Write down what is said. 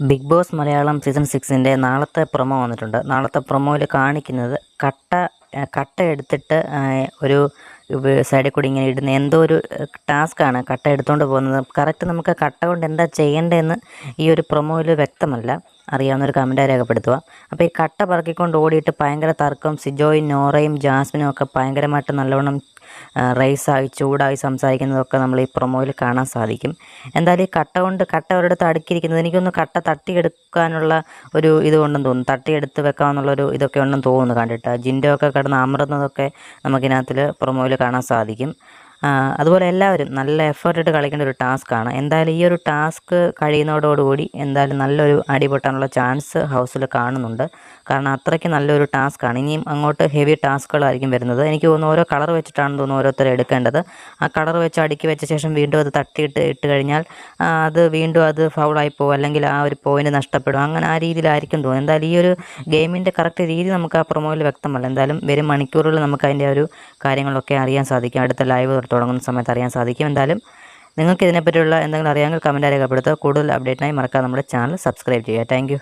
Big boss Malayalam season 6ൻ്റെ നാളത്തെ promo വന്നിട്ടുണ്ട്. നാളത്തെ പ്രൊമോയിൽ കാണിക്കുന്നത് കട്ട എടുത്തിട്ട് ഒരു സൈഡിൽ കൂടി ഇങ്ങനെ ഇടുന്ന എന്തോ ഒരു ടാസ്ക്കാണ് കട്ട എടുത്തുകൊണ്ട് പോകുന്നത്. കറക്റ്റ് നമുക്ക് കട്ട കൊണ്ട് എന്താ ചെയ്യേണ്ടതെന്ന് ഈ ഒരു പ്രൊമോയിൽ വ്യക്തമല്ല. അറിയാവുന്നൊരു കമൻറ്റായി രേഖപ്പെടുത്തുക. അപ്പോൾ ഈ കട്ട പറക്കിക്കൊണ്ട് ഓടിയിട്ട് ഭയങ്കര തർക്കം, സിജോയും നോറയും ജാസ്മിനും ഒക്കെ ഭയങ്കരമായിട്ട് നല്ലവണ്ണം റൈസായി ചൂടായി സംസാരിക്കുന്നതൊക്കെ നമ്മൾ ഈ പ്രൊമോയിൽ കാണാൻ സാധിക്കും. എന്തായാലും ഈ കട്ട ഒരിടത്ത് അടുക്കിയിരിക്കുന്നത് എനിക്കൊന്ന് കട്ട തട്ടിയെടുക്കാനുള്ള ഒരു ഇതുകൊണ്ടെന്ന് തോന്നുന്നു. തട്ടിയെടുത്ത് വെക്കാമെന്നുള്ളൊരു ഇതൊക്കെ ഉണ്ടെന്ന് തോന്നുന്നു കണ്ടിട്ട്. ജിൻഡോ ഒക്കെ കിടന്ന് അമർന്നതൊക്കെ നമുക്കിതിനകത്തിൽ പ്രൊമോയിൽ കാണാൻ സാധിക്കും. അതുപോലെ എല്ലാവരും നല്ല എഫേർട്ട് ഇട്ട് കളിക്കേണ്ട ഒരു ടാസ്ക്കാണ്. എന്തായാലും ഈ ഒരു ടാസ്ക് കഴിയുന്നതോടുകൂടി എന്തായാലും നല്ലൊരു അടി പൊട്ടാനുള്ള ചാൻസ് ഹൗസിൽ കാണുന്നുണ്ട്. കാരണം അത്രയ്ക്ക് നല്ലൊരു ടാസ്ക്കാണ്. ഇനിയും അങ്ങോട്ട് ഹെവി ടാസ്കുകളായിരിക്കും വരുന്നത്. എനിക്ക് തോന്നുന്നു ഓരോ കളർ വെച്ചിട്ടാണെന്ന് തോന്നുന്നു ഓരോരുത്തർ എടുക്കേണ്ടത്. ആ കളർ വെച്ച് അടുക്കി വെച്ച ശേഷം വീണ്ടും അത് ഇട്ട് കഴിഞ്ഞാൽ അത് വീണ്ടും അത് ഫൗളായി പോകും, അല്ലെങ്കിൽ ആ ഒരു പോയിന്റ് നഷ്ടപ്പെടും. അങ്ങനെ ആ രീതിയിലായിരിക്കും തോന്നുന്നത്. എന്തായാലും ഈ ഒരു ഗെയിമിൻ്റെ കറക്റ്റ് രീതി നമുക്ക് ആ പ്രൊമോയിൽ വ്യക്തമല്ല. എന്തായാലും വരും മണിക്കൂറുകൾ നമുക്ക് അതിൻ്റെ ഒരു കാര്യങ്ങളൊക്കെ അറിയാൻ സാധിക്കും. അടുത്ത ലൈവ് തുടങ്ങുന്ന സമയത്ത് അറിയാൻ സാധിക്കും. എന്തായാലും നിങ്ങൾക്ക് ഇതിനെപ്പറ്റിയുള്ള എന്തെങ്കിലും അറിയാമെങ്കിൽ കമൻറ്റ് രേഖപ്പെടുത്തുക. കൂടുതൽ അപ്ഡേറ്റിനായി മറക്കാതെ നമ്മുടെ ചാനൽ സബ്സ്ക്രൈബ് ചെയ്യുക. താങ്ക്